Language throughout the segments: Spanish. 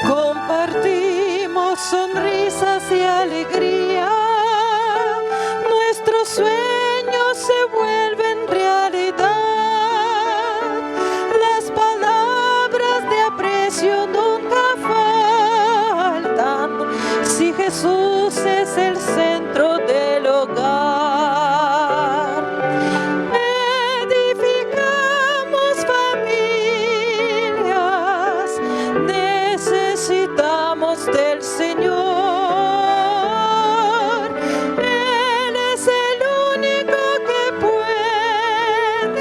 Compartimos sonrisas y alegría, nuestros sueños se vuelven realidad, las palabras de aprecio nunca faltan, si Jesús es el centro del hogar. Edificamos familias, necesitamos del Señor. Él es el único que puede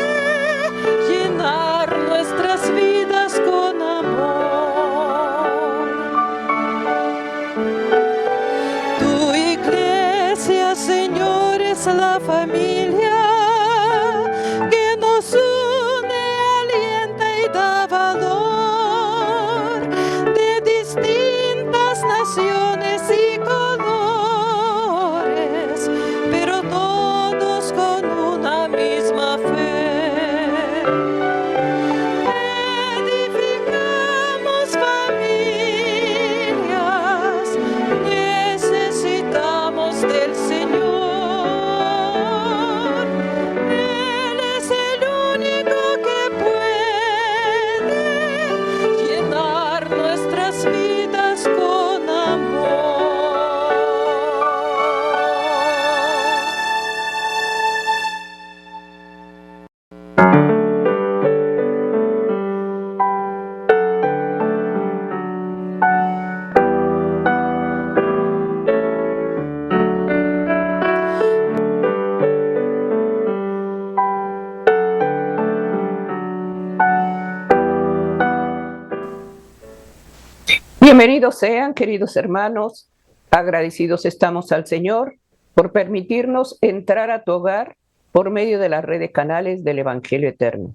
llenar nuestras vidas con amor. Tu iglesia, Señor, es la familia que nos une, alienta y da valor, de distintas naciones y colores, pero todos con una misma fe. Edificamos familias, necesitamos del Señor. Él es el único que puede llenar nuestras vidas con amor. Bienvenidos sean, queridos hermanos. Agradecidos estamos al Señor por permitirnos entrar a tu hogar por medio de la red de canales del Evangelio Eterno.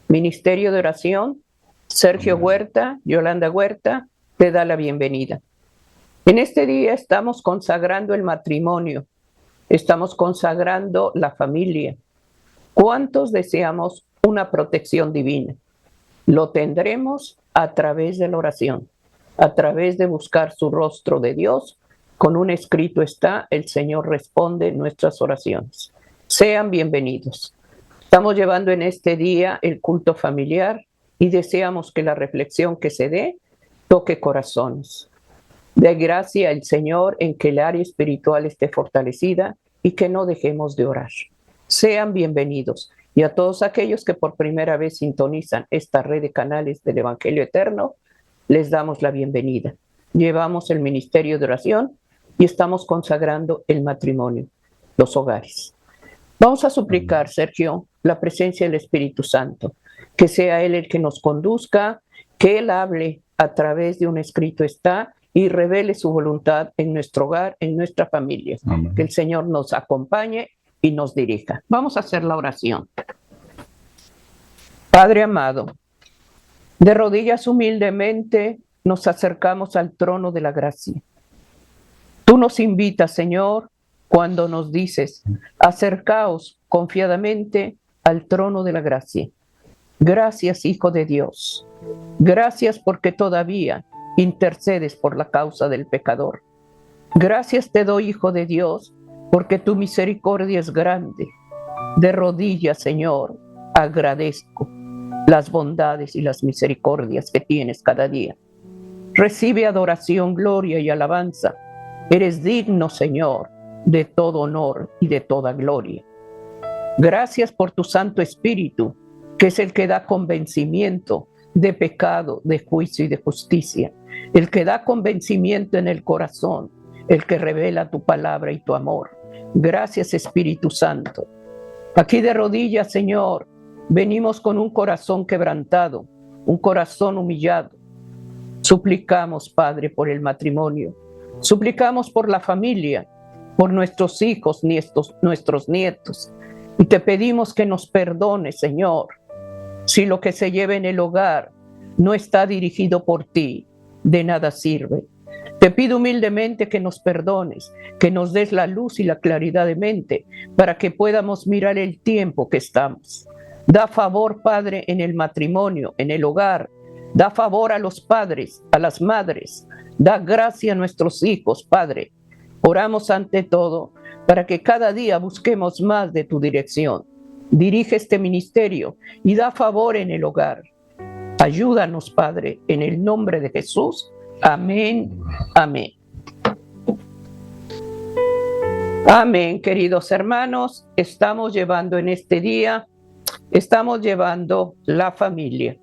Ministerio de Oración, Sergio Huerta, Yolanda Huerta, te da la bienvenida. En este día estamos consagrando el matrimonio, estamos consagrando la familia. ¿Cuántos deseamos una protección divina? Lo tendremos a través de la oración, a través de buscar su rostro de Dios. Con un escrito está, el Señor responde nuestras oraciones. Sean bienvenidos. Estamos llevando en este día el culto familiar y deseamos que la reflexión que se dé toque corazones. De gracia al Señor en que el área espiritual esté fortalecida y que no dejemos de orar. Sean bienvenidos. Y a todos aquellos que por primera vez sintonizan esta red de canales del Evangelio Eterno, les damos la bienvenida. Llevamos el ministerio de oración y estamos consagrando el matrimonio, los hogares. Vamos a suplicar, Sergio, la presencia del Espíritu Santo, que sea Él el que nos conduzca, que Él hable a través de un escrito está y revele su voluntad en nuestro hogar, en nuestra familia. Amén. Que el Señor nos acompañe y nos dirija. Vamos a hacer la oración. Padre amado, de rodillas humildemente nos acercamos al trono de la gracia. Tú nos invitas, Señor, cuando nos dices, acercaos confiadamente al trono de la gracia. Gracias, Hijo de Dios. Gracias porque todavía intercedes por la causa del pecador. Gracias te doy, Hijo de Dios, porque tu misericordia es grande. De rodillas, Señor, agradezco las bondades y las misericordias que tienes cada día. Recibe adoración, gloria y alabanza. Eres digno, Señor, de todo honor y de toda gloria. Gracias por tu Santo Espíritu, que es el que da convencimiento de pecado, de juicio y de justicia, el que da convencimiento en el corazón, el que revela tu palabra y tu amor. Gracias, Espíritu Santo. Aquí de rodillas, Señor, venimos con un corazón quebrantado, un corazón humillado. Suplicamos, Padre, por el matrimonio. Suplicamos por la familia, por nuestros hijos, nuestros nietos. Y te pedimos que nos perdones, Señor, si lo que se lleva en el hogar no está dirigido por ti, de nada sirve. Te pido humildemente que nos perdones, que nos des la luz y la claridad de mente para que podamos mirar el tiempo que estamos. Da favor, Padre, en el matrimonio, en el hogar, Da favor a los padres, a las madres. Da gracia a nuestros hijos, Padre. Oramos ante todo para que cada día busquemos más de tu dirección. Dirige este ministerio y da favor en el hogar. Ayúdanos, Padre, en el nombre de Jesús. Amén, amén. Amén, queridos hermanos. Estamos llevando en este día, la familia.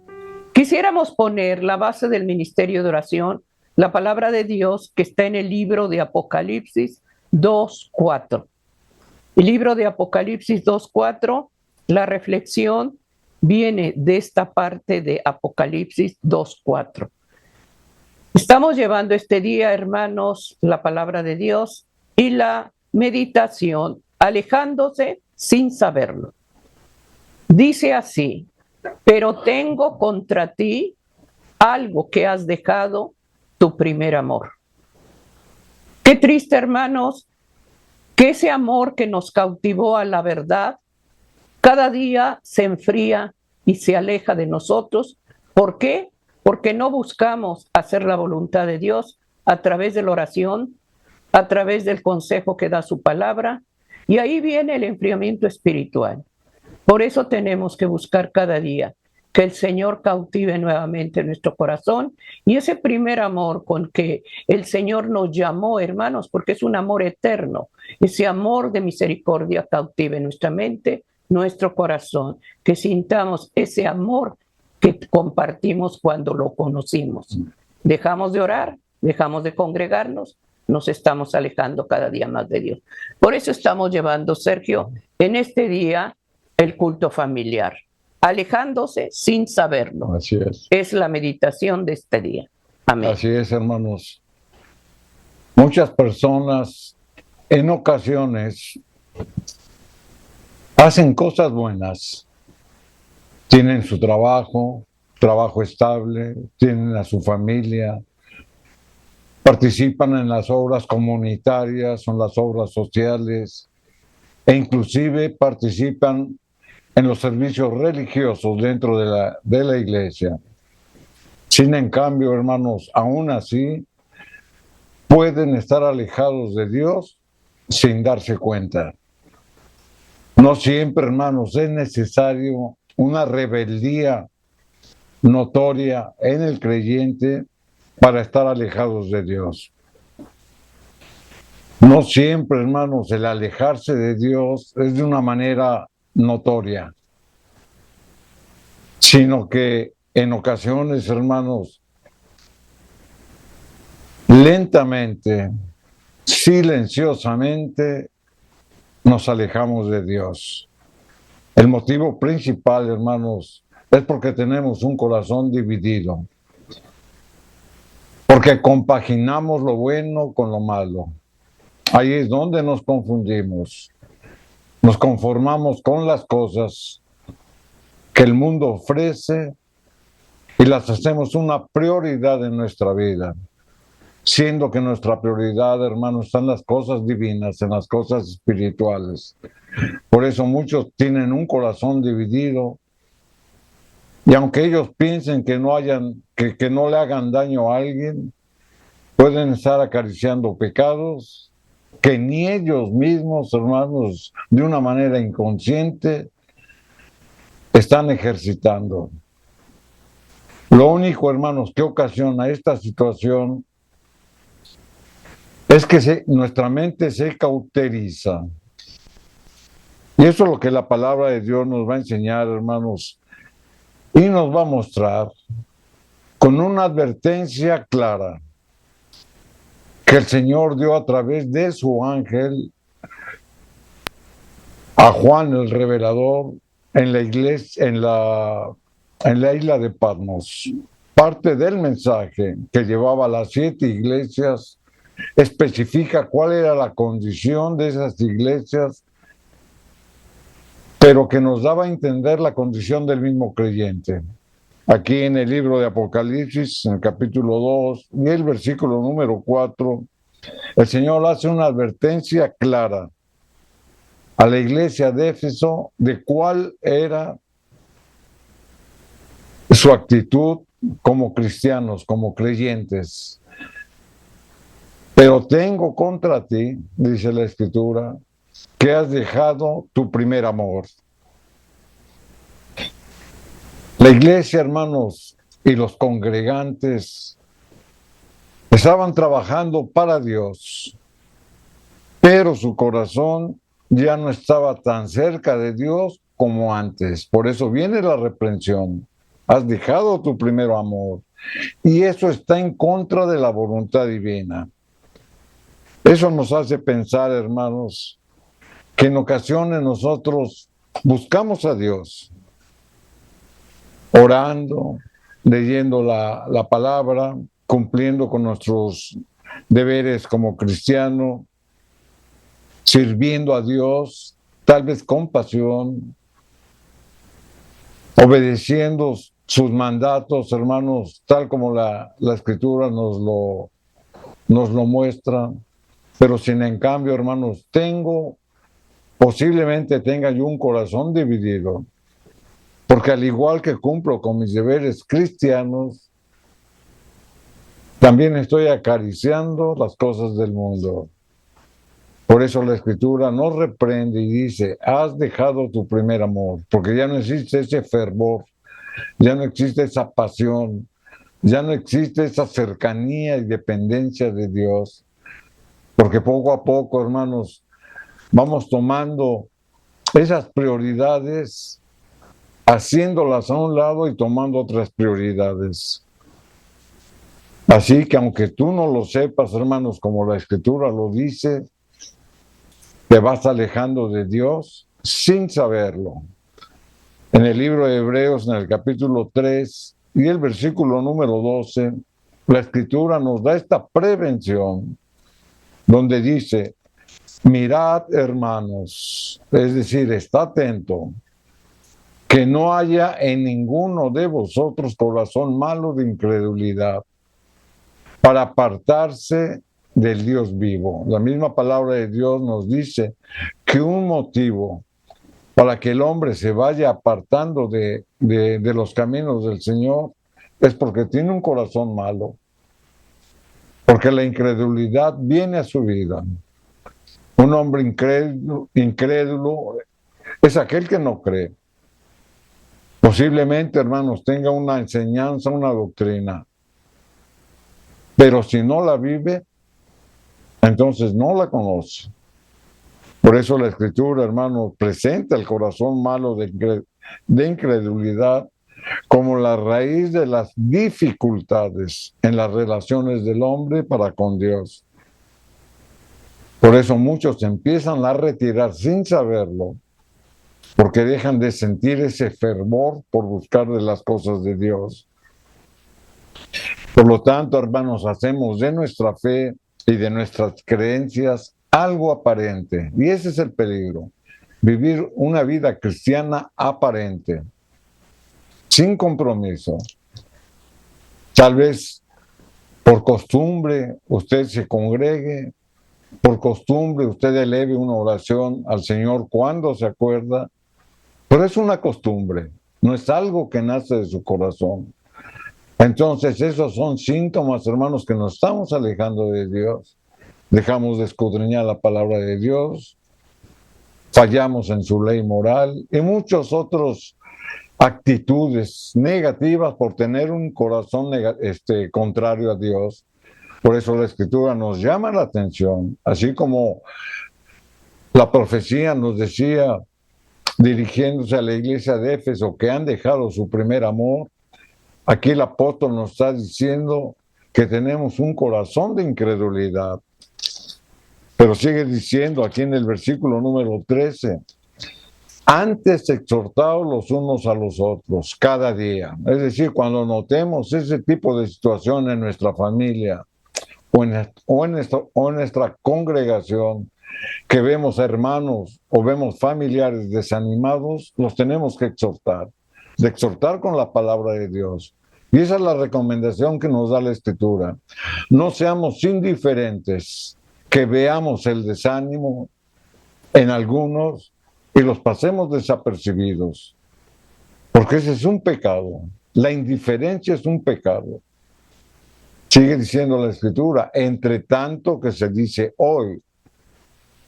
Quisiéramos poner la base del ministerio de oración, la palabra de Dios que está en el libro de Apocalipsis 2:4. El libro de Apocalipsis 2:4, la reflexión viene de esta parte de Apocalipsis 2:4. Estamos llevando este día, hermanos, la palabra de Dios y la meditación, alejándose sin saberlo. Dice así: pero tengo contra ti algo, que has dejado tu primer amor. Qué triste, hermanos, que ese amor que nos cautivó a la verdad cada día se enfría y se aleja de nosotros. ¿Por qué? Porque no buscamos hacer la voluntad de Dios a través de la oración, a través del consejo que da su palabra, y ahí viene el enfriamiento espiritual. Por eso tenemos que buscar cada día que el Señor cautive nuevamente nuestro corazón, y ese primer amor con que el Señor nos llamó, hermanos, porque es un amor eterno, ese amor de misericordia cautive nuestra mente, nuestro corazón, que sintamos ese amor que compartimos cuando lo conocimos. Dejamos de orar, dejamos de congregarnos, nos estamos alejando cada día más de Dios. Por eso estamos llevando, Sergio, en este día el culto familiar, alejándose sin saberlo. Así es. Es la meditación de este día. Amén. Así es, hermanos. Muchas personas en ocasiones hacen cosas buenas. Tienen su trabajo estable, tienen a su familia, participan en las obras comunitarias, en las obras sociales, e inclusive participan en los servicios religiosos dentro de la iglesia. Sin en cambio, hermanos, aún así, pueden estar alejados de Dios sin darse cuenta. No siempre, hermanos, es necesario una rebeldía notoria en el creyente para estar alejados de Dios. No siempre, hermanos, el alejarse de Dios es de una manera notoria, sino que en ocasiones, hermanos, lentamente, silenciosamente, nos alejamos de Dios. El motivo principal, hermanos, es porque tenemos un corazón dividido, porque compaginamos lo bueno con lo malo. Ahí es donde nos confundimos. Nos conformamos con las cosas que el mundo ofrece y las hacemos una prioridad en nuestra vida, siendo que nuestra prioridad, hermanos, están las cosas divinas, en las cosas espirituales. Por eso muchos tienen un corazón dividido, y aunque ellos piensen que no le hagan daño a alguien, pueden estar acariciando pecados que ni ellos mismos, hermanos, de una manera inconsciente, están ejercitando. Lo único, hermanos, que ocasiona esta situación es que nuestra mente se cauteriza. Y eso es lo que la palabra de Dios nos va a enseñar, hermanos, y nos va a mostrar con una advertencia clara que el Señor dio a través de su ángel a Juan el revelador en la iglesia, en la isla de Patmos. Parte del mensaje que llevaba a las 7 iglesias especifica cuál era la condición de esas iglesias, pero que nos daba a entender la condición del mismo creyente. Aquí en el libro de Apocalipsis, en el capítulo 2 y el versículo número 4, el Señor hace una advertencia clara a la iglesia de Éfeso de cuál era su actitud como cristianos, como creyentes. Pero tengo contra ti, dice la Escritura, que has dejado tu primer amor. La iglesia, hermanos, y los congregantes estaban trabajando para Dios, pero su corazón ya no estaba tan cerca de Dios como antes. Por eso viene la reprensión. Has dejado tu primer amor. Y eso está en contra de la voluntad divina. Eso nos hace pensar, hermanos, que en ocasiones nosotros buscamos a Dios, orando, leyendo la palabra, cumpliendo con nuestros deberes como cristiano, sirviendo a Dios, tal vez con pasión, obedeciendo sus mandatos, hermanos, tal como la Escritura nos lo muestra. Pero sin en cambio, hermanos, posiblemente tenga yo un corazón dividido, porque al igual que cumplo con mis deberes cristianos, también estoy acariciando las cosas del mundo. Por eso la Escritura nos reprende y dice, has dejado tu primer amor, porque ya no existe ese fervor, ya no existe esa pasión, ya no existe esa cercanía y dependencia de Dios, porque poco a poco, hermanos, vamos tomando esas prioridades, haciéndolas a un lado y tomando otras prioridades. Así que aunque tú no lo sepas, hermanos, como la Escritura lo dice, te vas alejando de Dios sin saberlo. En el libro de Hebreos, en el capítulo 3 y el versículo número 12, la Escritura nos da esta prevención, donde dice, mirad, hermanos, es decir, está atento, que no haya en ninguno de vosotros corazón malo de incredulidad, para apartarse del Dios vivo. La misma palabra de Dios nos dice que un motivo para que el hombre se vaya apartando de los caminos del Señor es porque tiene un corazón malo, porque la incredulidad viene a su vida. Un hombre incrédulo es aquel que no cree. Posiblemente, hermanos, tenga una enseñanza, una doctrina, pero si no la vive, entonces no la conoce. Por eso la Escritura, hermanos, presenta el corazón malo de incredulidad como la raíz de las dificultades en las relaciones del hombre para con Dios. Por eso muchos empiezan a retirar sin saberlo, porque dejan de sentir ese fervor por buscar de las cosas de Dios. Por lo tanto, hermanos, hacemos de nuestra fe y de nuestras creencias algo aparente. Y ese es el peligro. Vivir una vida cristiana aparente, sin compromiso. Tal vez por costumbre usted se congregue, por costumbre usted eleve una oración al Señor cuando se acuerda, pero es una costumbre, no es algo que nace de su corazón. Entonces esos son síntomas, hermanos, que nos estamos alejando de Dios. Dejamos de escudriñar la palabra de Dios, fallamos en su ley moral y muchas otras actitudes negativas por tener un corazón contrario a Dios. Por eso la Escritura nos llama la atención, así como la profecía nos decía, dirigiéndose a la iglesia de Éfeso, que han dejado su primer amor. Aquí el apóstol nos está diciendo que tenemos un corazón de incredulidad. Pero sigue diciendo aquí en el versículo número 13, antes exhortaos los unos a los otros cada día. Es decir, cuando notemos ese tipo de situación en nuestra familia o en nuestra congregación, que vemos hermanos o vemos familiares desanimados, los tenemos que exhortar, de exhortar con la palabra de Dios. Y esa es la recomendación que nos da la Escritura. No seamos indiferentes, que veamos el desánimo en algunos y los pasemos desapercibidos, porque ese es un pecado. La indiferencia es un pecado. Sigue diciendo la Escritura, entre tanto que se dice hoy,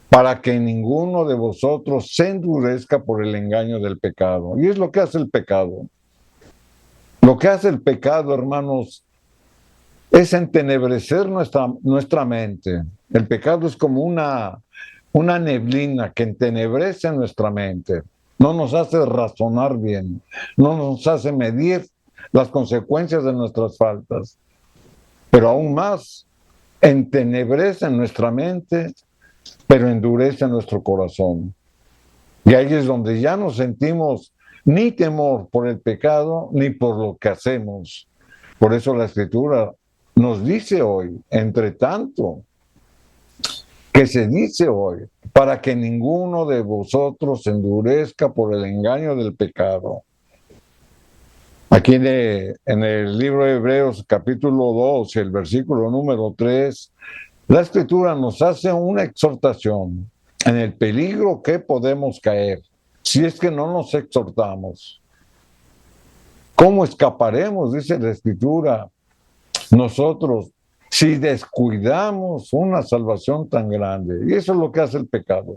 para que ninguno de vosotros se endurezca por el engaño del pecado. Y es lo que hace el pecado. Lo que hace el pecado, hermanos, es entenebrecer nuestra mente. El pecado es como una neblina que entenebrece nuestra mente. No nos hace razonar bien, no nos hace medir las consecuencias de nuestras faltas. Pero aún más, entenebrece nuestra mente, pero endurece nuestro corazón. Y ahí es donde ya no sentimos ni temor por el pecado, ni por lo que hacemos. Por eso la Escritura nos dice hoy, entre tanto, que se dice hoy, para que ninguno de vosotros se endurezca por el engaño del pecado. Aquí en el libro de Hebreos, capítulo 2, el versículo número 3, la Escritura nos hace una exhortación en el peligro que podemos caer si es que no nos exhortamos. ¿Cómo escaparemos, dice la Escritura, nosotros, si descuidamos una salvación tan grande? Y eso es lo que hace el pecado.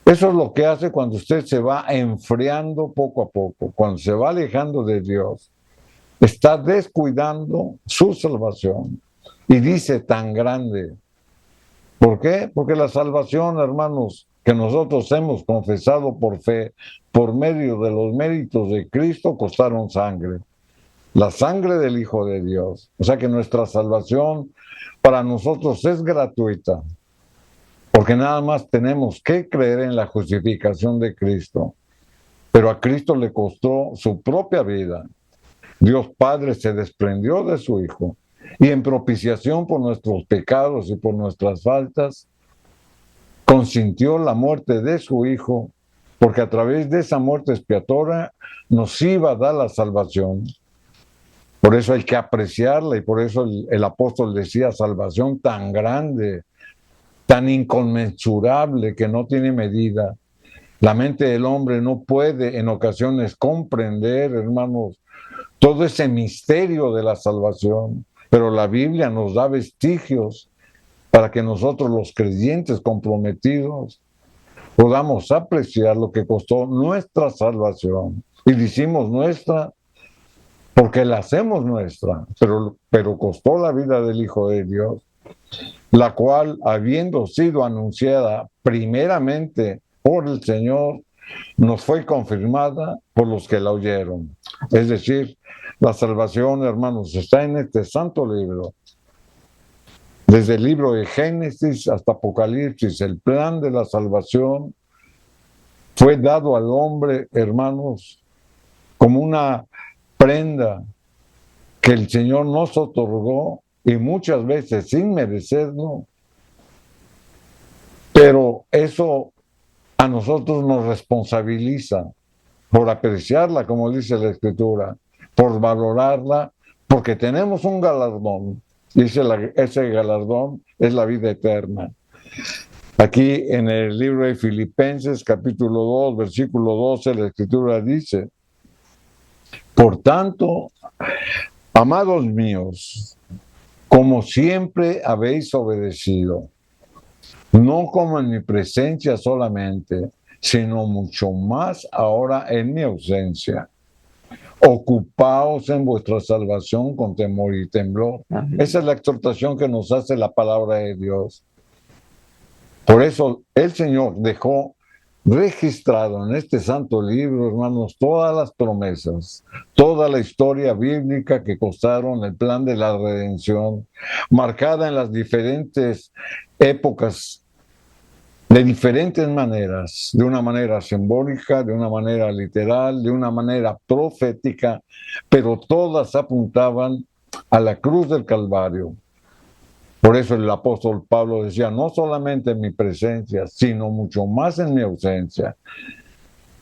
Eso es lo que hace cuando usted se va enfriando poco a poco, cuando se va alejando de Dios. Está descuidando su salvación. Y dice tan grande. ¿Por qué? Porque la salvación, hermanos, que nosotros hemos confesado por fe, por medio de los méritos de Cristo, costaron sangre. La sangre del Hijo de Dios. O sea que nuestra salvación para nosotros es gratuita. Porque nada más tenemos que creer en la justificación de Cristo. Pero a Cristo le costó su propia vida. Dios Padre se desprendió de su Hijo. Y en propiciación por nuestros pecados y por nuestras faltas, consintió la muerte de su Hijo, porque a través de esa muerte expiatoria nos iba a dar la salvación. Por eso hay que apreciarla y por eso el apóstol decía, salvación tan grande, tan inconmensurable que no tiene medida. La mente del hombre no puede en ocasiones comprender, hermanos, todo ese misterio de la salvación, pero la Biblia nos da vestigios para que nosotros los creyentes comprometidos podamos apreciar lo que costó nuestra salvación. Y decimos nuestra porque la hacemos nuestra, pero costó la vida del Hijo de Dios, la cual, habiendo sido anunciada primeramente por el Señor, nos fue confirmada por los que la oyeron. Es decir, la salvación, hermanos, está en este santo libro. Desde el libro de Génesis hasta Apocalipsis, el plan de la salvación fue dado al hombre, hermanos, como una prenda que el Señor nos otorgó y muchas veces sin merecerlo, pero eso a nosotros nos responsabiliza por apreciarla, como dice la Escritura, por valorarla, porque tenemos un galardón. Dice ese galardón es la vida eterna. Aquí en el libro de Filipenses, capítulo 2, versículo 12, la Escritura dice, por tanto, amados míos, como siempre habéis obedecido, no como en mi presencia solamente, sino mucho más ahora en mi ausencia. Ocupaos en vuestra salvación con temor y temblor. Amén. Esa es la exhortación que nos hace la palabra de Dios. Por eso el Señor dejó registrado en este santo libro, hermanos, todas las promesas, toda la historia bíblica que costaron el plan de la redención, marcada en las diferentes épocas, de diferentes maneras, de una manera simbólica, de una manera literal, de una manera profética, pero todas apuntaban a la cruz del Calvario. Por eso el apóstol Pablo decía, no solamente en mi presencia, sino mucho más en mi ausencia.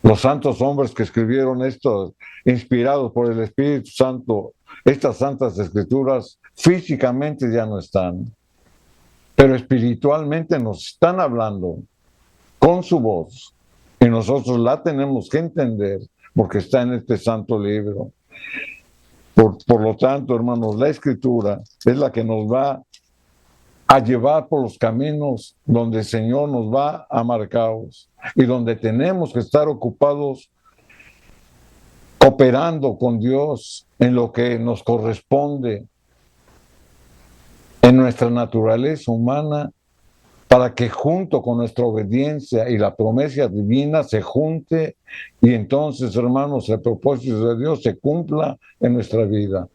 Los santos hombres que escribieron esto, inspirados por el Espíritu Santo, estas santas escrituras, físicamente ya no están, pero espiritualmente nos están hablando con su voz y nosotros la tenemos que entender porque está en este santo libro. Por lo tanto, hermanos, la Escritura es la que nos va a llevar por los caminos donde el Señor nos va a marcaros y donde tenemos que estar ocupados cooperando con Dios en lo que nos corresponde en nuestra naturaleza humana, para que junto con nuestra obediencia y la promesa divina se junte y entonces, hermanos, el propósito de Dios se cumpla en nuestra vida.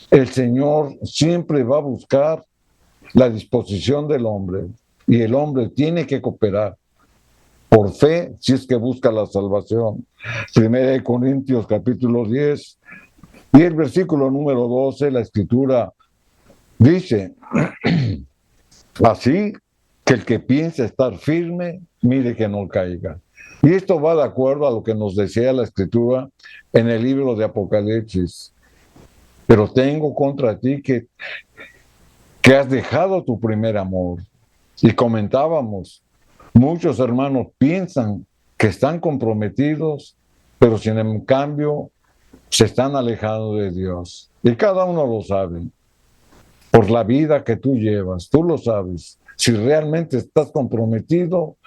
El Señor siempre va a buscar la disposición del hombre y el hombre tiene que cooperar por fe si es que busca la salvación. Primera de Corintios capítulo 10 y el versículo número 12, la Escritura dice: así que el que piensa estar firme, mire que no caiga. Y esto va de acuerdo a lo que nos decía la Escritura en el libro de Apocalipsis. Pero tengo contra ti que has dejado tu primer amor. Y comentábamos, muchos hermanos piensan que están comprometidos, pero sin en cambio se están alejando de Dios. Y cada uno lo sabe. Por la vida que tú llevas, tú lo sabes. Si realmente estás comprometido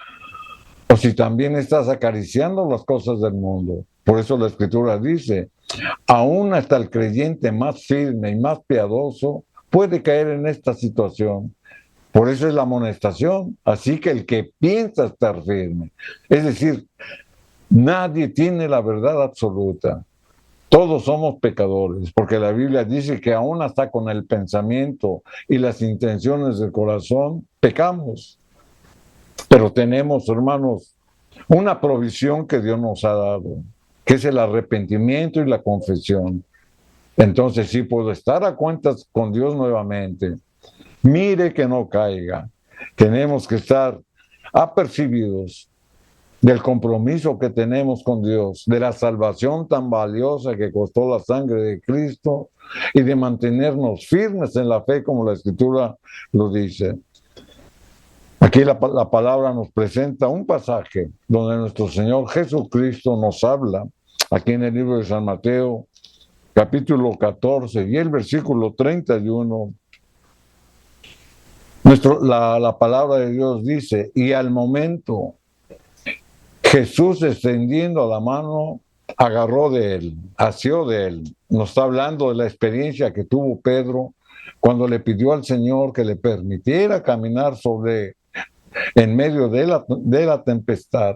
o si también estás acariciando las cosas del mundo. Por eso la Escritura dice, aún hasta el creyente más firme y más piadoso puede caer en esta situación. Por eso es la amonestación. Así que el que piensa estar firme, es decir, nadie tiene la verdad absoluta. Todos somos pecadores, porque la Biblia dice que aún hasta con el pensamiento y las intenciones del corazón pecamos. Pero tenemos, hermanos, una provisión que Dios nos ha dado, que es el arrepentimiento y la confesión. Entonces sí puedo estar a cuentas con Dios nuevamente. Mire que no caiga. Tenemos que estar apercibidos del compromiso que tenemos con Dios, de la salvación tan valiosa que costó la sangre de Cristo y de mantenernos firmes en la fe como la Escritura lo dice. Aquí la palabra nos presenta un pasaje donde nuestro Señor Jesucristo nos habla, aquí en el libro de San Mateo, capítulo 14 y el versículo 31. La palabra de Dios dice, y al momento Jesús, extendiendo la mano, agarró de él, asió de él. Nos está hablando de la experiencia que tuvo Pedro cuando le pidió al Señor que le permitiera caminar en medio de la tempestad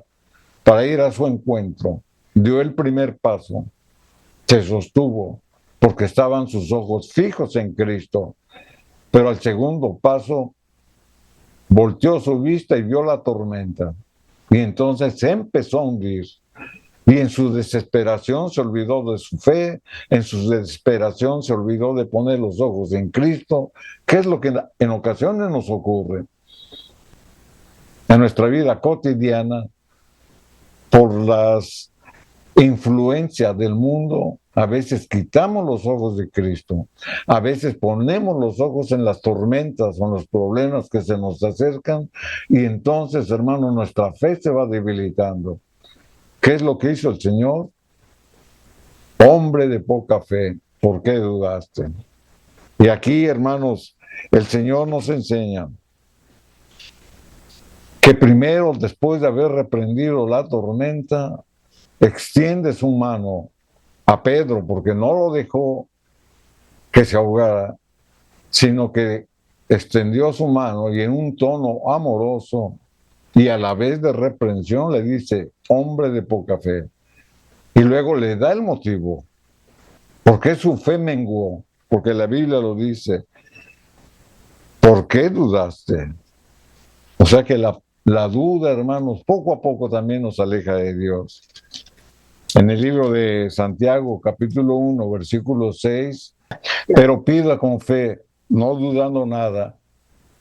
para ir a su encuentro. Dio el primer paso, se sostuvo porque estaban sus ojos fijos en Cristo. Pero al segundo paso, volteó su vista y vio la tormenta. Y entonces se empezó a hundir. Y en su desesperación se olvidó de su fe, en su desesperación se olvidó de poner los ojos en Cristo, que es lo que en ocasiones nos ocurre. En nuestra vida cotidiana, por las influencias del mundo, a veces quitamos los ojos de Cristo, a veces ponemos los ojos en las tormentas o en los problemas que se nos acercan y entonces, hermano, nuestra fe se va debilitando. ¿Qué es lo que hizo el Señor? Hombre de poca fe, ¿por qué dudaste? Y aquí, hermanos, el Señor nos enseña que primero, después de haber reprendido la tormenta, extiende su mano a Pedro, porque no lo dejó que se ahogara, sino que extendió su mano y en un tono amoroso y a la vez de reprensión le dice, hombre de poca fe. Y luego le da el motivo. ¿Por qué su fe menguó? Porque la Biblia lo dice. ¿Por qué dudaste? O sea que la duda, hermanos, poco a poco también nos aleja de Dios. En el libro de Santiago, capítulo 1, versículo 6, pero pida con fe, no dudando nada,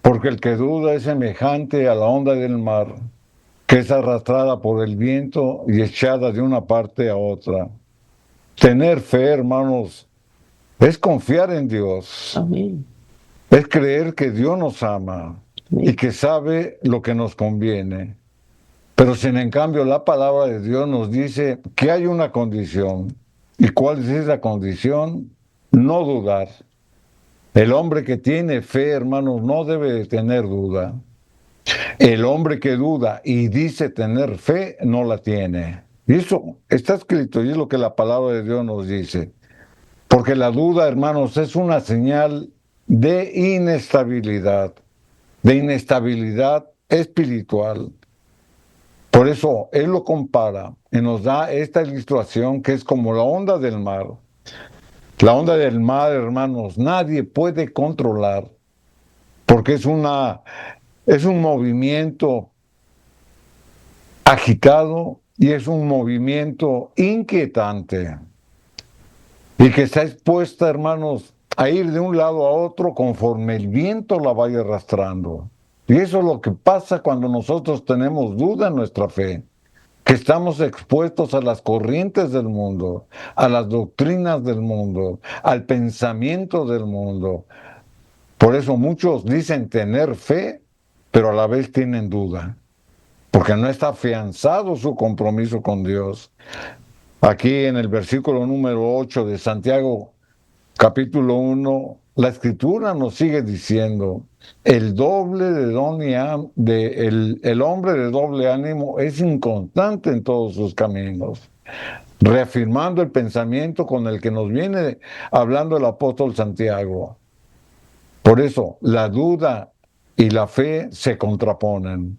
porque el que duda es semejante a la onda del mar, que es arrastrada por el viento y echada de una parte a otra. Tener fe, hermanos, es confiar en Dios. Amén. Es creer que Dios nos ama Amén. y que sabe lo que nos conviene. Pero sin en cambio la palabra de Dios nos dice que hay una condición. ¿Y cuál es esa condición? no dudar. El hombre que tiene fe, hermanos, no debe de tener duda. El hombre que duda y dice tener fe, no la tiene. Y eso está escrito y es lo que la palabra de Dios nos dice. Porque la duda, hermanos, es una señal de inestabilidad espiritual. Por eso Él lo compara y nos da esta ilustración que es como la onda del mar. La onda del mar, hermanos, nadie puede controlar porque es un movimiento agitado y es un movimiento inquietante y que está expuesta, hermanos, a ir de un lado a otro conforme el viento la vaya arrastrando. Y eso es lo que pasa cuando nosotros tenemos duda en nuestra fe, que estamos expuestos a las corrientes del mundo, a las doctrinas del mundo, al pensamiento del mundo. Por eso muchos dicen tener fe, pero a la vez tienen duda, porque no está afianzado su compromiso con Dios. Aquí en el versículo número 8 de Santiago, capítulo 1, la Escritura nos sigue diciendo, el hombre de doble ánimo es inconstante en todos sus caminos, reafirmando el pensamiento con el que nos viene hablando el apóstol Santiago. Por eso, la duda y la fe se contraponen.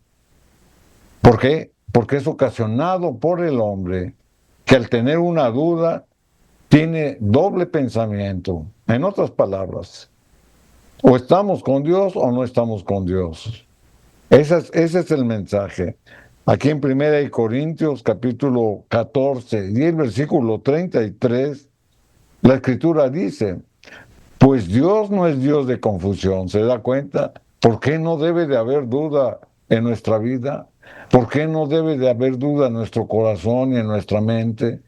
¿Por qué? Porque es ocasionado por el hombre, que al tener una duda tiene doble pensamiento. En otras palabras, o estamos con Dios o no estamos con Dios. Ese es el mensaje. Aquí en 1 Corintios capítulo 14 y el versículo 33, la Escritura dice, pues Dios no es Dios de confusión, ¿se da cuenta? ¿Por qué no debe de haber duda en nuestra vida? ¿Por qué no debe de haber duda en nuestro corazón y en nuestra mente?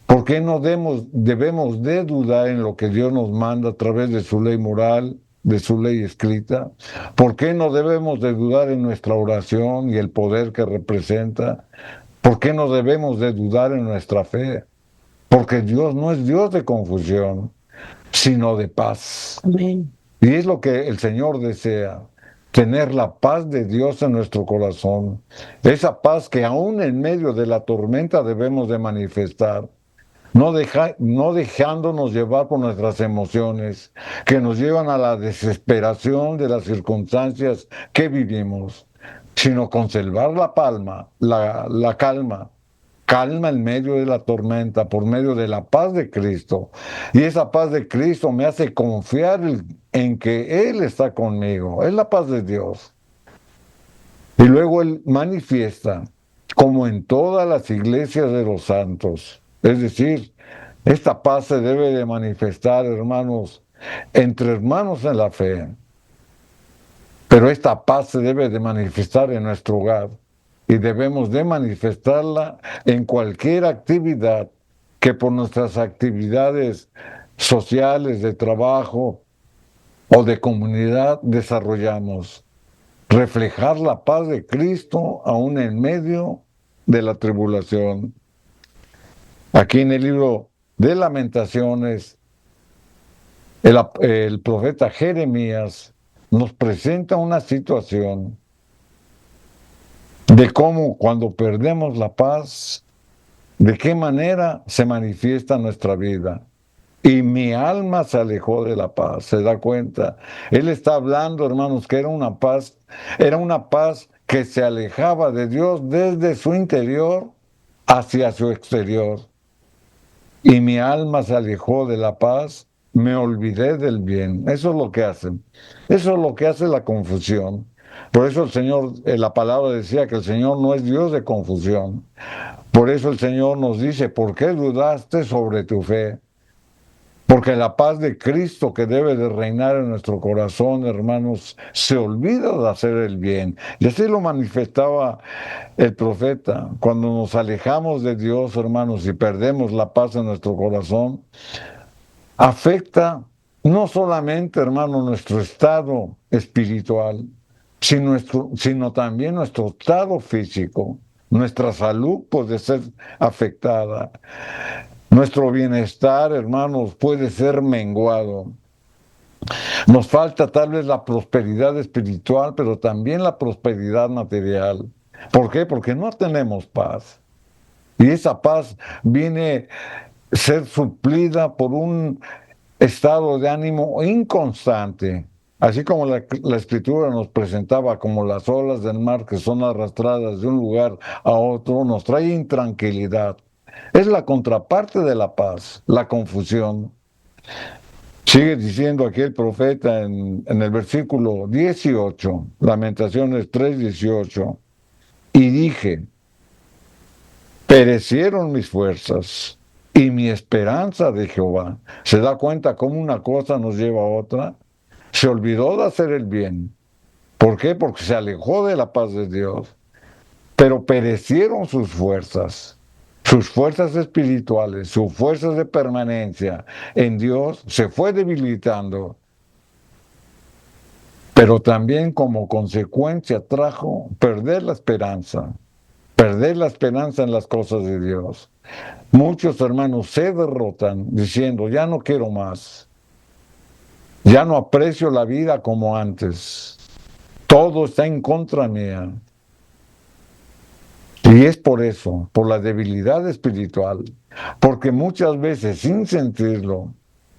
¿Por qué no debemos de dudar en lo que Dios nos manda a través de su ley moral, de su ley escrita? ¿Por qué no debemos de dudar en nuestra oración y el poder que representa? ¿Por qué no debemos de dudar en nuestra fe? Porque Dios no es Dios de confusión, sino de paz. Amén. Y es lo que el Señor desea, tener la paz de Dios en nuestro corazón. Esa paz que aún en medio de la tormenta debemos de manifestar. No dejándonos llevar por nuestras emociones, que nos llevan a la desesperación de las circunstancias que vivimos, sino conservar la calma en medio de la tormenta, por medio de la paz de Cristo. Y esa paz de Cristo me hace confiar en que Él está conmigo, es la paz de Dios. Y luego Él manifiesta, como en todas las iglesias de los santos. Es decir, esta paz se debe de manifestar, hermanos, entre hermanos en la fe. Pero esta paz se debe de manifestar en nuestro hogar y debemos de manifestarla en cualquier actividad que por nuestras actividades sociales, de trabajo o de comunidad desarrollamos. Reflejar la paz de Cristo aún en medio de la tribulación. Aquí en el libro de Lamentaciones, el profeta Jeremías nos presenta una situación de cómo cuando perdemos la paz, de qué manera se manifiesta nuestra vida. Y mi alma se alejó de la paz, ¿se da cuenta? Él está hablando, hermanos, que era una paz que se alejaba de Dios desde su interior hacia su exterior. Y mi alma se alejó de la paz, me olvidé del bien. Eso es lo que hacen. Eso es lo que hace la confusión. Por eso el Señor, la palabra decía que el Señor no es Dios de confusión. Por eso el Señor nos dice, ¿por qué dudaste sobre tu fe? Porque la paz de Cristo que debe de reinar en nuestro corazón, hermanos, se olvida de hacer el bien. Y así lo manifestaba el profeta. Cuando nos alejamos de Dios, hermanos, y perdemos la paz en nuestro corazón, afecta no solamente, hermano, nuestro estado espiritual, sino también nuestro estado físico. Nuestra salud puede ser afectada. Nuestro bienestar, hermanos, puede ser menguado. Nos falta tal vez la prosperidad espiritual, pero también la prosperidad material. ¿Por qué? Porque no tenemos paz. Y esa paz viene a ser suplida por un estado de ánimo inconstante. Así como la escritura nos presentaba como las olas del mar que son arrastradas de un lugar a otro, nos trae intranquilidad. Es la contraparte de la paz, la confusión. Sigue diciendo aquí el profeta en el versículo 18, Lamentaciones 3:18, y dije, perecieron mis fuerzas y mi esperanza de Jehová. ¿Se da cuenta cómo una cosa nos lleva a otra? Se olvidó de hacer el bien. ¿Por qué? Porque se alejó de la paz de Dios. Pero perecieron sus fuerzas espirituales, sus fuerzas de permanencia en Dios se fue debilitando. Pero también como consecuencia trajo perder la esperanza en las cosas de Dios. Muchos hermanos se derrotan diciendo, ya no quiero más, ya no aprecio la vida como antes, todo está en contra mía. Y es por eso, por la debilidad espiritual, porque muchas veces sin sentirlo,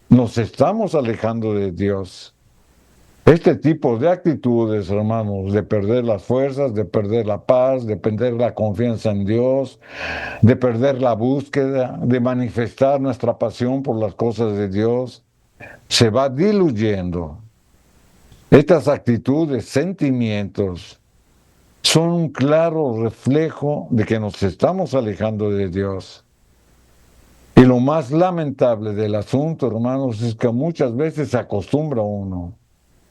nos estamos alejando de Dios. Este tipo de actitudes, hermanos, de perder las fuerzas, de perder la paz, de perder la confianza en Dios, de perder la búsqueda, de manifestar nuestra pasión por las cosas de Dios, se va diluyendo. Estas actitudes, sentimientos, son un claro reflejo de que nos estamos alejando de Dios. Y lo más lamentable del asunto, hermanos, es que muchas veces se acostumbra uno.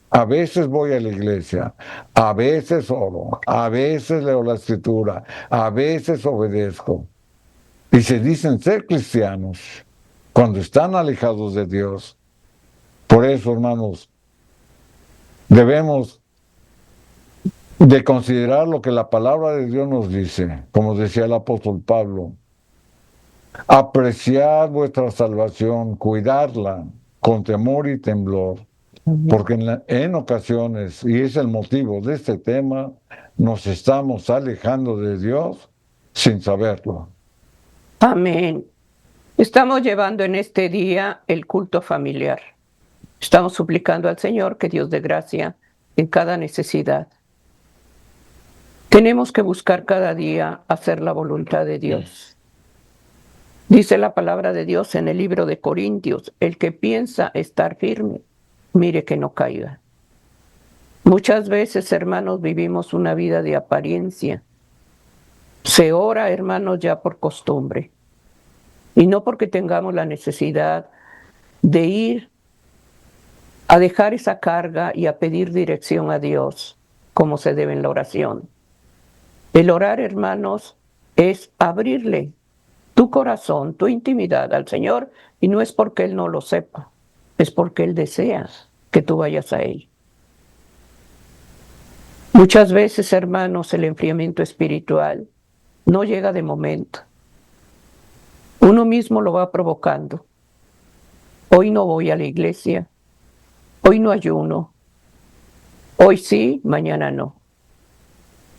A veces voy a la iglesia, a veces oro, a veces leo la escritura, a veces obedezco. Y se dicen ser cristianos cuando están alejados de Dios. Por eso, hermanos, debemos de considerar lo que la palabra de Dios nos dice, como decía el apóstol Pablo. Apreciar vuestra salvación, cuidarla con temor y temblor. Porque en ocasiones, y es el motivo de este tema, nos estamos alejando de Dios sin saberlo. Amén. Estamos llevando en este día el culto familiar. Estamos suplicando al Señor que Dios dé gracia en cada necesidad. Tenemos que buscar cada día hacer la voluntad de Dios. Dice la palabra de Dios en el libro de Corintios, el que piensa estar firme, mire que no caiga. Muchas veces, hermanos, vivimos una vida de apariencia. Se ora, hermanos, ya por costumbre. Y no porque tengamos la necesidad de ir a dejar esa carga y a pedir dirección a Dios, como se debe en la oración. El orar, hermanos, es abrirle tu corazón, tu intimidad al Señor, y no es porque Él no lo sepa, es porque Él desea que tú vayas a Él. Muchas veces, hermanos, el enfriamiento espiritual no llega de momento. Uno mismo lo va provocando. Hoy no voy a la iglesia, hoy no ayuno, hoy sí, mañana no.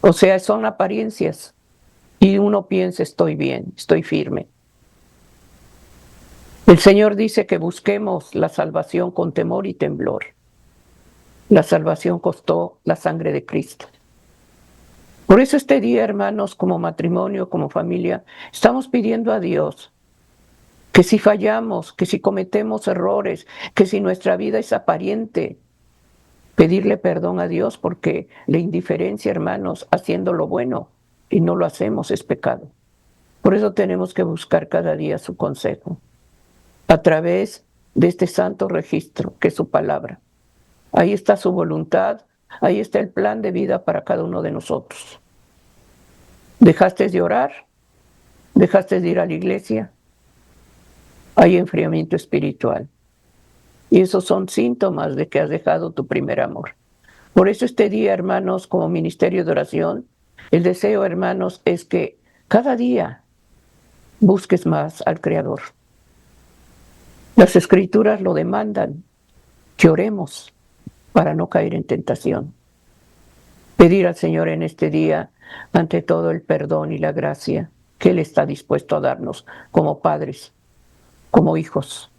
O sea, son apariencias y uno piensa estoy bien, estoy firme. El Señor dice que busquemos la salvación con temor y temblor. La salvación costó la sangre de Cristo. Por eso este día, hermanos, como matrimonio, como familia, estamos pidiendo a Dios que si fallamos, que si cometemos errores, que si nuestra vida es aparente, pedirle perdón a Dios porque la indiferencia, hermanos, haciendo lo bueno y no lo hacemos es pecado. Por eso tenemos que buscar cada día su consejo a través de este santo registro que es su palabra. Ahí está su voluntad, ahí está el plan de vida para cada uno de nosotros. ¿Dejaste de orar? ¿Dejaste de ir a la iglesia? Hay enfriamiento espiritual. Y esos son síntomas de que has dejado tu primer amor. Por eso este día, hermanos, como ministerio de oración, el deseo, hermanos, es que cada día busques más al Creador. Las Escrituras lo demandan, que oremos para no caer en tentación. Pedir al Señor en este día, ante todo, el perdón y la gracia que Él está dispuesto a darnos como padres, como hijos.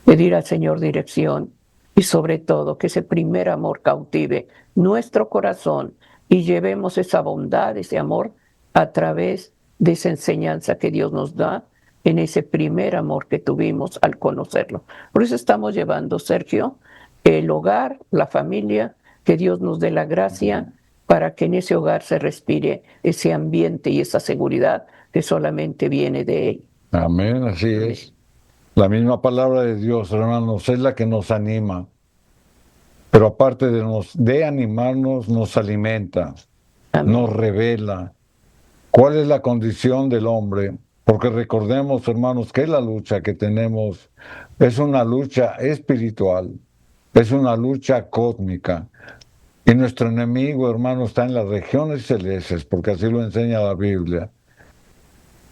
Pedir al Señor dirección y sobre todo que ese primer amor cautive nuestro corazón y llevemos esa bondad, ese amor a través de esa enseñanza que Dios nos da en ese primer amor que tuvimos al conocerlo. Por eso estamos llevando, Sergio, el hogar, la familia, que Dios nos dé la gracia para que en ese hogar se respire ese ambiente y esa seguridad que solamente viene de Él. Amén, así es. La misma palabra de Dios, hermanos, es la que nos anima. Pero aparte de animarnos, nos alimenta, Amén. nos revela cuál es la condición del hombre. Porque recordemos, hermanos, que la lucha que tenemos es una lucha espiritual, es una lucha cósmica. Y nuestro enemigo, hermanos, está en las regiones celestes, porque así lo enseña la Biblia.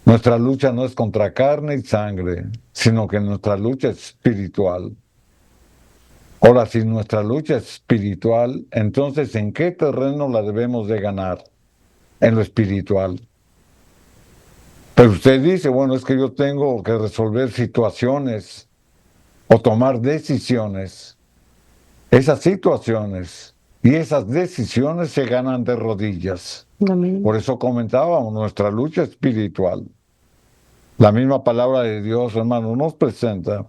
Nuestra lucha no es contra carne y sangre, sino que nuestra lucha es espiritual. Ahora, si nuestra lucha es espiritual, entonces ¿en qué terreno la debemos de ganar? En lo espiritual. Pero usted dice, bueno, es que yo tengo que resolver situaciones o tomar decisiones. Esas situaciones y esas decisiones se ganan de rodillas. Amén. Por eso comentábamos nuestra lucha espiritual. La misma palabra de Dios, hermano, nos presenta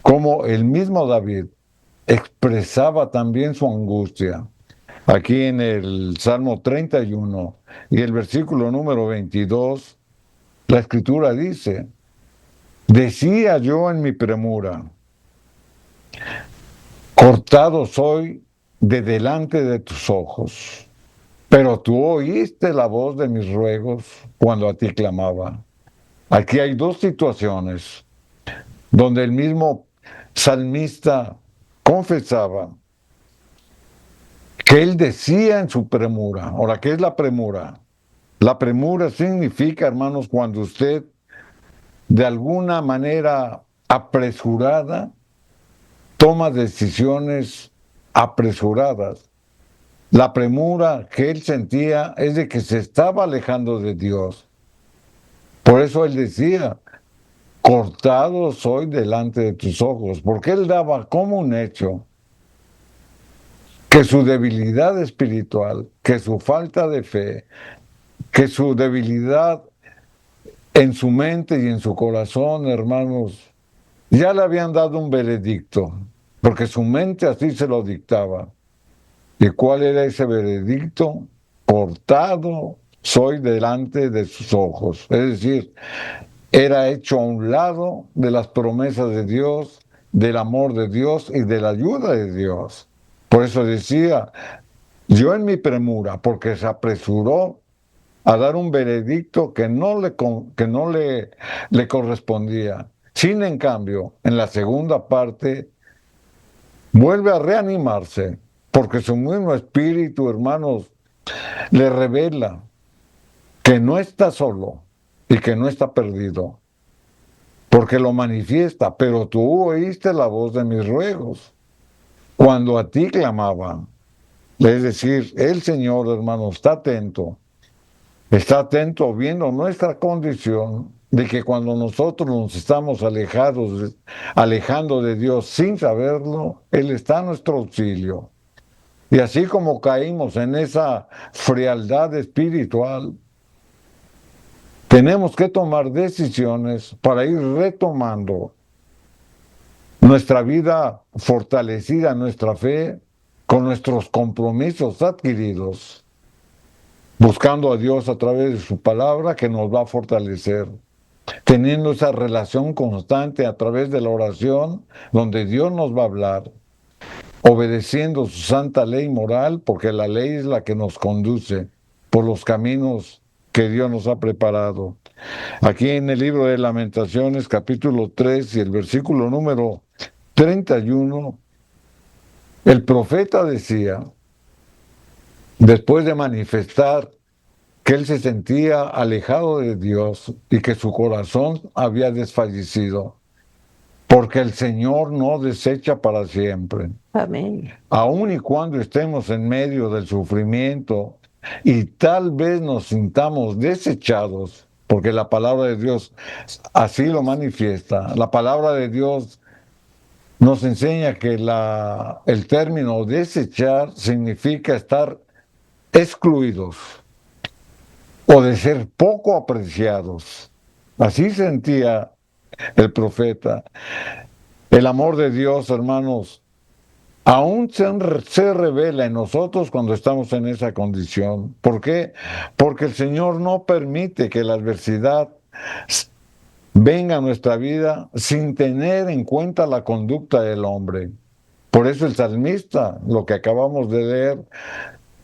cómo el mismo David expresaba también su angustia. Aquí en el Salmo 31 y el versículo número 22, la Escritura dice, decía yo en mi premura, cortado soy de delante de tus ojos, pero tú oíste la voz de mis ruegos cuando a ti clamaba. Aquí hay dos situaciones donde el mismo salmista confesaba que él decía en su premura. Ahora, ¿qué es la premura? La premura significa, hermanos, cuando usted de alguna manera apresurada toma decisiones apresuradas. La premura que él sentía es de que se estaba alejando de Dios. Por eso él decía, cortado soy delante de tus ojos, porque él daba como un hecho que su debilidad espiritual, que su falta de fe, que su debilidad en su mente y en su corazón, hermanos, ya le habían dado un veredicto, porque su mente así se lo dictaba. ¿Y cuál era ese veredicto? Cortado soy delante de sus ojos. Es decir, era hecho a un lado de las promesas de Dios, del amor de Dios y de la ayuda de Dios. Por eso decía, yo en mi premura, porque se apresuró a dar un veredicto que no le correspondía. Sin en cambio, en la segunda parte, vuelve a reanimarse, porque su mismo espíritu, hermanos, le revela que no está solo y que no está perdido, porque lo manifiesta, pero tú oíste la voz de mis ruegos cuando a ti clamaban. Es decir, el Señor, hermano, está atento viendo nuestra condición de que cuando nosotros nos estamos alejando de Dios sin saberlo, Él está a nuestro auxilio. Y así como caímos en esa frialdad espiritual, tenemos que tomar decisiones para ir retomando nuestra vida fortalecida, nuestra fe, con nuestros compromisos adquiridos, buscando a Dios a través de su palabra que nos va a fortalecer, teniendo esa relación constante a través de la oración, donde Dios nos va a hablar, obedeciendo su santa ley moral, porque la ley es la que nos conduce por los caminos que Dios nos ha preparado. Aquí en el libro de Lamentaciones, capítulo 3 y el versículo número 31, el profeta decía, después de manifestar que él se sentía alejado de Dios y que su corazón había desfallecido, porque el Señor no desecha para siempre. Amén. Aun y cuando estemos en medio del sufrimiento y tal vez nos sintamos desechados, porque la palabra de Dios así lo manifiesta. La palabra de Dios nos enseña que el término desechar significa estar excluidos o de ser poco apreciados. Así sentía el profeta. El amor de Dios, hermanos, aún se revela en nosotros cuando estamos en esa condición. ¿Por qué? Porque el Señor no permite que la adversidad venga a nuestra vida sin tener en cuenta la conducta del hombre. Por eso el salmista, lo que acabamos de leer,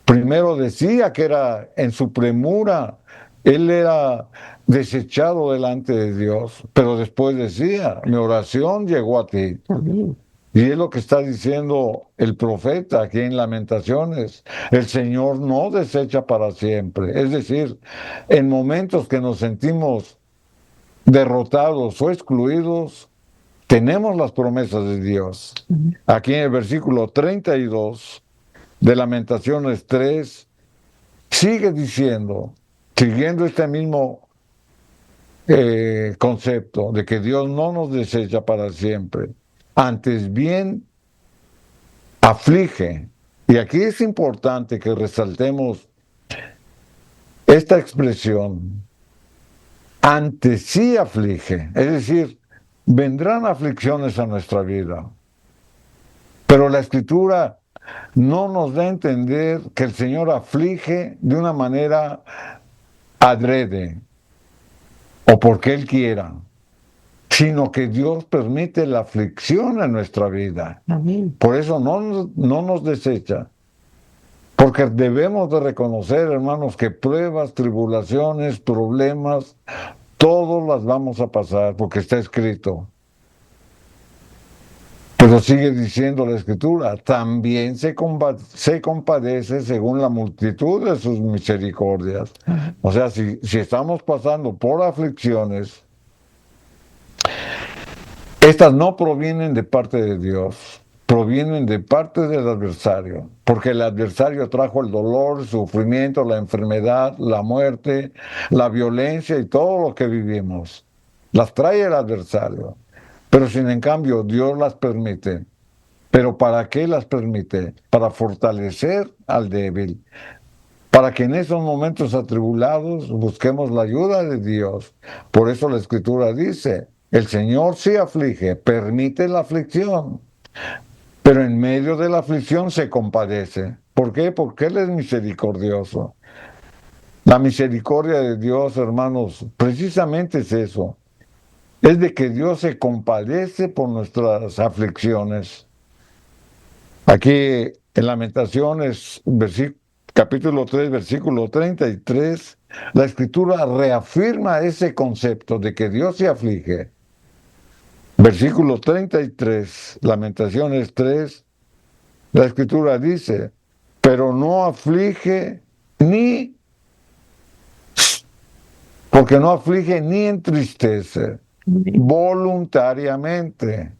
primero decía que era en su premura, él era desechado delante de Dios, pero después decía, mi oración llegó a ti. Amén. Y es lo que está diciendo el profeta aquí en Lamentaciones. El Señor no desecha para siempre. Es decir, en momentos que nos sentimos derrotados o excluidos, tenemos las promesas de Dios. Aquí en el versículo 32 de Lamentaciones 3, sigue diciendo, siguiendo este mismo concepto de que Dios no nos desecha para siempre, antes bien aflige. Y aquí es importante que resaltemos esta expresión, antes sí aflige, es decir, vendrán aflicciones a nuestra vida, pero la Escritura no nos da a entender que el Señor aflige de una manera adrede o porque Él quiera, sino que Dios permite la aflicción en nuestra vida. Amén. Por eso no nos desecha, porque debemos de reconocer, hermanos, que pruebas, tribulaciones, problemas, todos las vamos a pasar, porque está escrito. Pero sigue diciendo la Escritura, también se compadece según la multitud de sus misericordias. O sea, si estamos pasando por aflicciones, estas no provienen de parte de Dios, provienen de parte del adversario, porque el adversario trajo el dolor, el sufrimiento, la enfermedad, la muerte, la violencia y todo lo que vivimos. Las trae el adversario. Pero sin en cambio Dios las permite. ¿Pero para qué las permite? Para fortalecer al débil. Para que en esos momentos atribulados busquemos la ayuda de Dios. Por eso la Escritura dice, el Señor sí aflige, permite la aflicción. Pero en medio de la aflicción se compadece. ¿Por qué? Porque Él es misericordioso. La misericordia de Dios, hermanos, precisamente es eso. Es de que Dios se compadece por nuestras aflicciones. Aquí en Lamentaciones, capítulo 3, versículo 33, la Escritura reafirma ese concepto de que Dios se aflige. Versículo 33, Lamentaciones 3, la Escritura dice, pero no aflige porque no aflige ni entristece. Voluntariamente.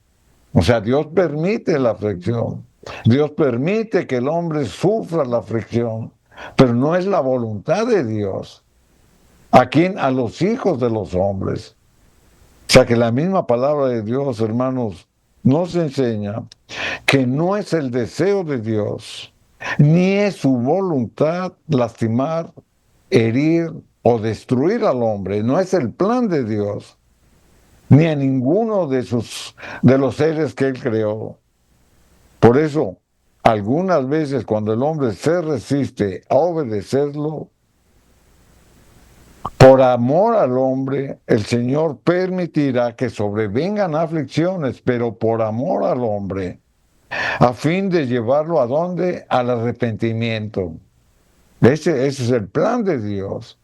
O sea, Dios permite la aflicción. Dios permite que el hombre sufra la aflicción, pero no es la voluntad de Dios. ¿A quién? A los hijos de los hombres. O sea que la misma palabra de Dios, hermanos, nos enseña que no es el deseo de Dios, ni es su voluntad lastimar, herir o destruir al hombre. No es el plan de Dios, ni a ninguno de los seres que Él creó. Por eso, algunas veces cuando el hombre se resiste a obedecerlo, por amor al hombre, el Señor permitirá que sobrevengan aflicciones, pero por amor al hombre, a fin de llevarlo ¿a dónde? Al arrepentimiento. Ese es el plan de Dios.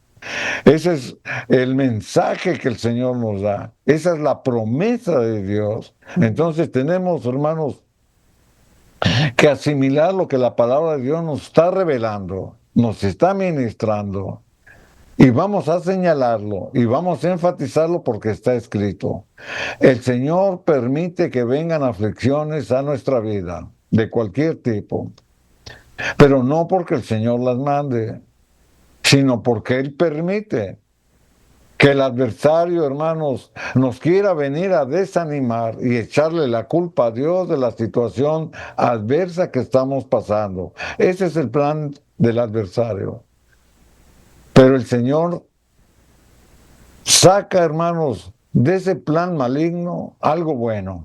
Ese es el mensaje que el Señor nos da. Esa es la promesa de Dios. Entonces tenemos, hermanos, que asimilar lo que la palabra de Dios nos está revelando, nos está ministrando. Y vamos a señalarlo y vamos a enfatizarlo porque está escrito. El Señor permite que vengan aflicciones a nuestra vida, de cualquier tipo, pero no porque el Señor las mande, sino porque Él permite que el adversario, hermanos, nos quiera venir a desanimar y echarle la culpa a Dios de la situación adversa que estamos pasando. Ese es el plan del adversario. Pero el Señor saca, hermanos, de ese plan maligno algo bueno.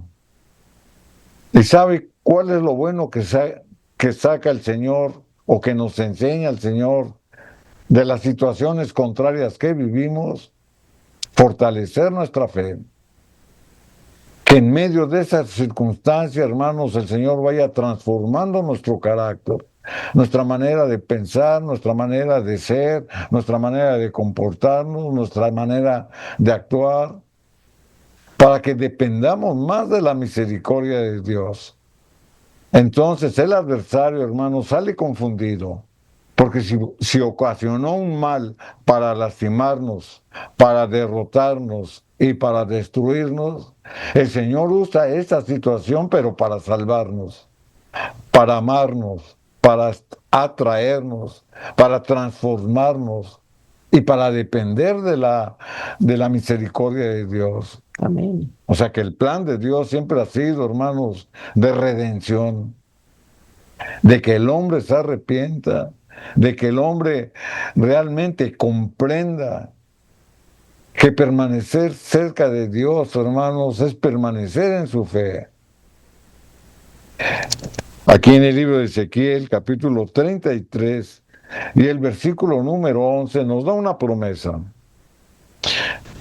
¿Y sabe cuál es lo bueno que saca el Señor o que nos enseña el Señor de las situaciones contrarias que vivimos? Fortalecer nuestra fe. Que en medio de esas circunstancias, hermanos, el Señor vaya transformando nuestro carácter, nuestra manera de pensar, nuestra manera de ser, nuestra manera de comportarnos, nuestra manera de actuar, para que dependamos más de la misericordia de Dios. Entonces el adversario, hermanos, sale confundido, porque si ocasionó un mal para lastimarnos, para derrotarnos y para destruirnos, el Señor usa esa situación, pero para salvarnos, para amarnos, para atraernos, para transformarnos y para depender de la misericordia de Dios. Amén. O sea que el plan de Dios siempre ha sido, hermanos, de redención, de que el hombre se arrepienta, de que el hombre realmente comprenda que permanecer cerca de Dios, hermanos, es permanecer en su fe. Aquí en el libro de Ezequiel, capítulo 33, y el versículo número 11 nos da una promesa.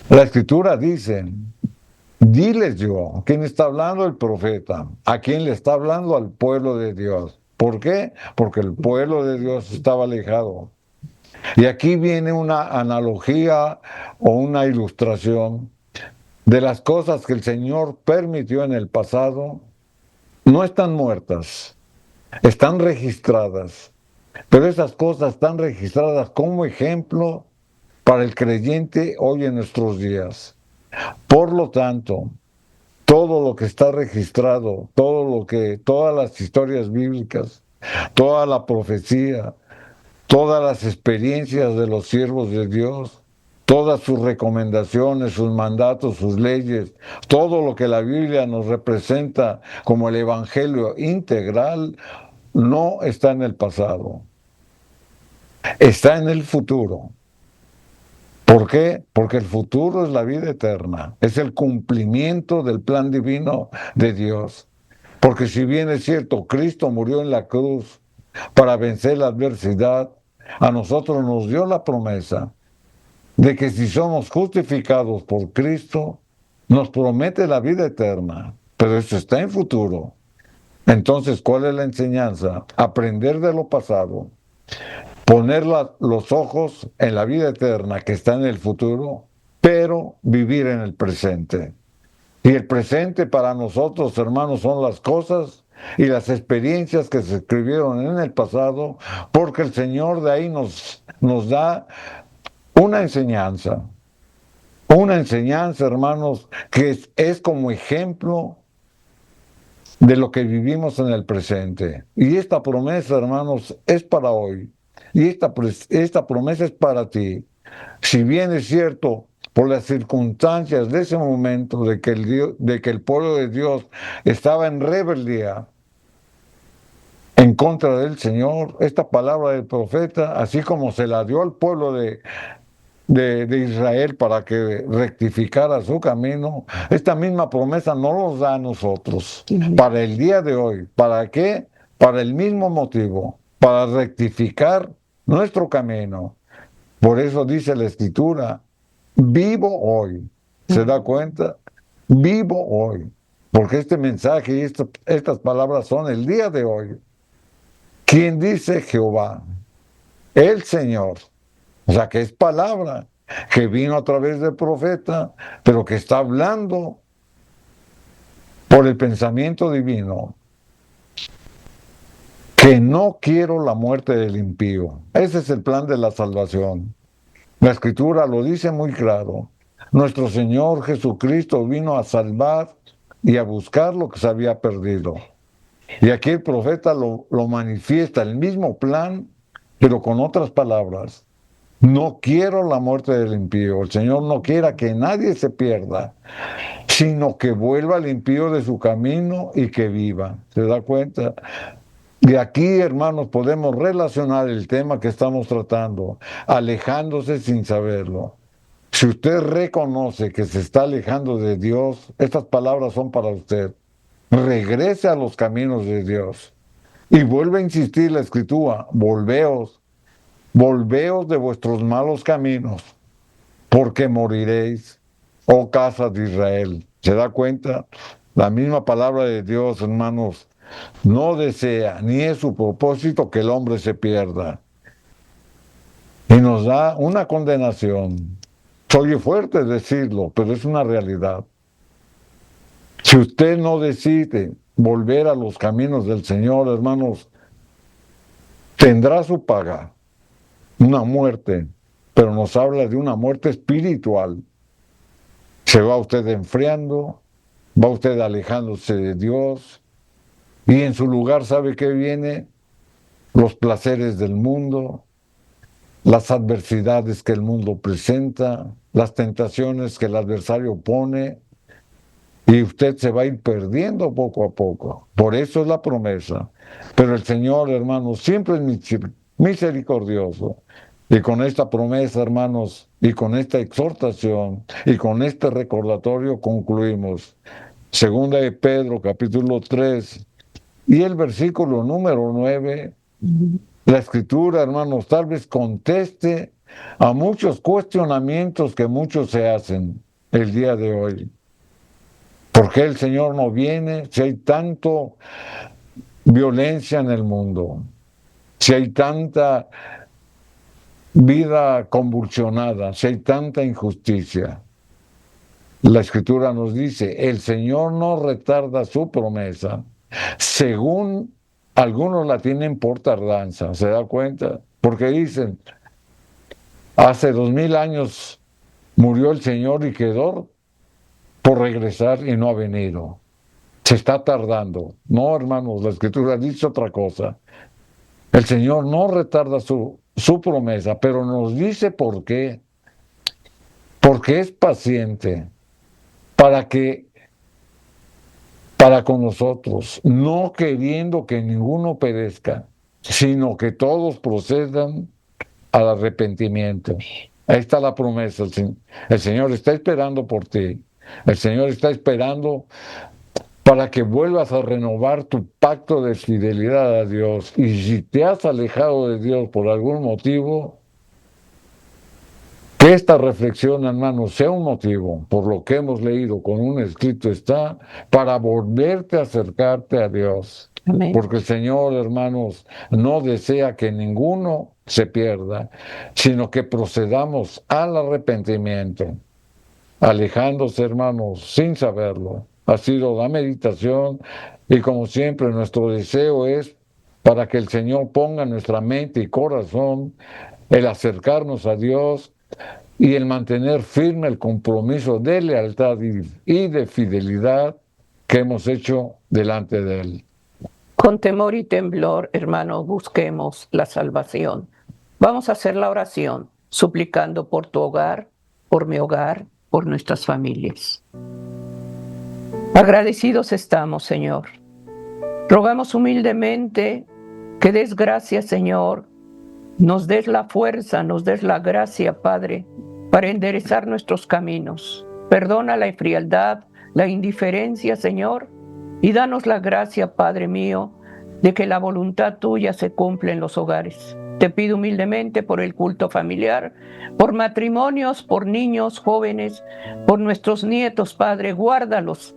La Escritura dice: diles yo, ¿a quién está hablando? El profeta. ¿A quién le está hablando? Al pueblo de Dios. ¿Por qué? Porque el pueblo de Dios estaba alejado. Y aquí viene una analogía o una ilustración de las cosas que el Señor permitió en el pasado. No están muertas, están registradas. Pero esas cosas están registradas como ejemplo para el creyente hoy en nuestros días. Por lo tanto, todo lo que está registrado, todas las historias bíblicas, toda la profecía, todas las experiencias de los siervos de Dios, todas sus recomendaciones, sus mandatos, sus leyes, todo lo que la Biblia nos representa como el Evangelio integral, no está en el pasado, está en el futuro. ¿Por qué? Porque el futuro es la vida eterna, es el cumplimiento del plan divino de Dios. Porque si bien es cierto, Cristo murió en la cruz para vencer la adversidad, a nosotros nos dio la promesa de que si somos justificados por Cristo, nos promete la vida eterna, pero eso está en futuro. Entonces, ¿cuál es la enseñanza? Aprender de lo pasado. Poner los ojos en la vida eterna que está en el futuro, pero vivir en el presente. Y el presente para nosotros, hermanos, son las cosas y las experiencias que se escribieron en el pasado, porque el Señor de ahí nos da una enseñanza, hermanos, que es como ejemplo de lo que vivimos en el presente. Y esta promesa, hermanos, es para hoy. Y esta promesa es para ti. Si bien es cierto, por las circunstancias de ese momento, de que el pueblo de Dios estaba en rebeldía en contra del Señor, esta palabra del profeta, así como se la dio al pueblo de Israel para que rectificara su camino, esta misma promesa no nos da a nosotros para el día de hoy. ¿Para qué? Para el mismo motivo, para rectificar nuestro camino. Por eso dice la Escritura: vivo hoy. ¿Se da cuenta? Vivo hoy. Porque este mensaje y estas palabras son el día de hoy. ¿Quién dice? Jehová, el Señor. O sea que es palabra que vino a través del profeta, pero que está hablando por el pensamiento divino. Que no quiero la muerte del impío. Ese es el plan de la salvación. La Escritura lo dice muy claro. Nuestro Señor Jesucristo vino a salvar y a buscar lo que se había perdido. Y aquí el profeta lo manifiesta, el mismo plan, pero con otras palabras. No quiero la muerte del impío. El Señor no quiera que nadie se pierda, sino que vuelva al impío de su camino y que viva. ¿Se da cuenta? De aquí, hermanos, podemos relacionar el tema que estamos tratando, alejándose sin saberlo. Si usted reconoce que se está alejando de Dios, estas palabras son para usted. Regrese a los caminos de Dios. Y vuelve a insistir la Escritura, volveos de vuestros malos caminos, porque moriréis, oh casa de Israel. ¿Se da cuenta? La misma palabra de Dios, hermanos, no desea, ni es su propósito que el hombre se pierda. Y nos da una condenación. Soy fuerte decirlo, pero es una realidad. Si usted no decide volver a los caminos del Señor, hermanos, tendrá su paga, una muerte, pero nos habla de una muerte espiritual. Se va usted enfriando, va usted alejándose de Dios, y en su lugar, ¿sabe qué viene? Los placeres del mundo, las adversidades que el mundo presenta, las tentaciones que el adversario pone, y usted se va a ir perdiendo poco a poco. Por eso es la promesa. Pero el Señor, hermanos, siempre es misericordioso. Y con esta promesa, hermanos, y con esta exhortación, y con este recordatorio concluimos. Segunda de Pedro, capítulo 3, y el versículo número 9, la Escritura, hermanos, tal vez conteste a muchos cuestionamientos que muchos se hacen el día de hoy. ¿Por qué el Señor no viene si hay tanto violencia en el mundo? Si hay tanta vida convulsionada, si hay tanta injusticia. La Escritura nos dice, el Señor no retarda su promesa, según algunos la tienen por tardanza, ¿se da cuenta? Porque dicen, hace 2000 años murió el Señor y quedó por regresar y no ha venido. Se está tardando. No, hermanos, la Escritura dice otra cosa. El Señor no retarda su promesa, pero nos dice por qué. Porque es paciente para con nosotros, no queriendo que ninguno perezca, sino que todos procedan al arrepentimiento. Ahí está la promesa. El Señor está esperando por ti. El Señor está esperando para que vuelvas a renovar tu pacto de fidelidad a Dios. Y si te has alejado de Dios por algún motivo, que esta reflexión, hermanos, sea un motivo, por lo que hemos leído con un escrito está, para volverte a acercarte a Dios. Amén. Porque el Señor, hermanos, no desea que ninguno se pierda, sino que procedamos al arrepentimiento, alejándose, hermanos, sin saberlo. Ha sido la meditación y como siempre nuestro deseo es para que el Señor ponga en nuestra mente y corazón el acercarnos a Dios y el mantener firme el compromiso de lealtad y de fidelidad que hemos hecho delante de Él. Con temor y temblor, hermanos, busquemos la salvación. Vamos a hacer la oración, suplicando por tu hogar, por mi hogar, por nuestras familias. Agradecidos estamos, Señor. Rogamos humildemente que des gracias, Señor, nos des la fuerza, nos des la gracia, Padre, para enderezar nuestros caminos. Perdona la frialdad, la indiferencia, Señor, y danos la gracia, Padre mío, de que la voluntad tuya se cumpla en los hogares. Te pido humildemente por el culto familiar, por matrimonios, por niños, jóvenes, por nuestros nietos, Padre, guárdalos.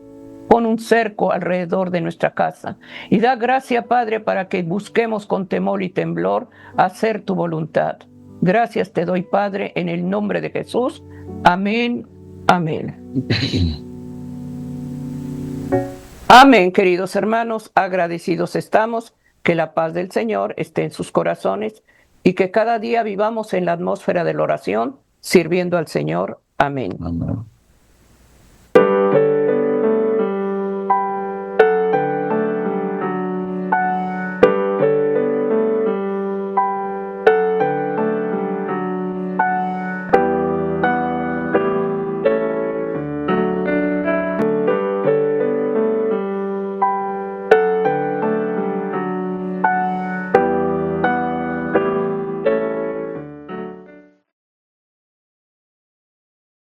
Pon un cerco alrededor de nuestra casa y da gracia, Padre, para que busquemos con temor y temblor hacer tu voluntad. Gracias te doy, Padre, en el nombre de Jesús. Amén, amén. Amén, queridos hermanos, agradecidos estamos, que la paz del Señor esté en sus corazones y que cada día vivamos en la atmósfera de la oración, sirviendo al Señor. Amén. Amén.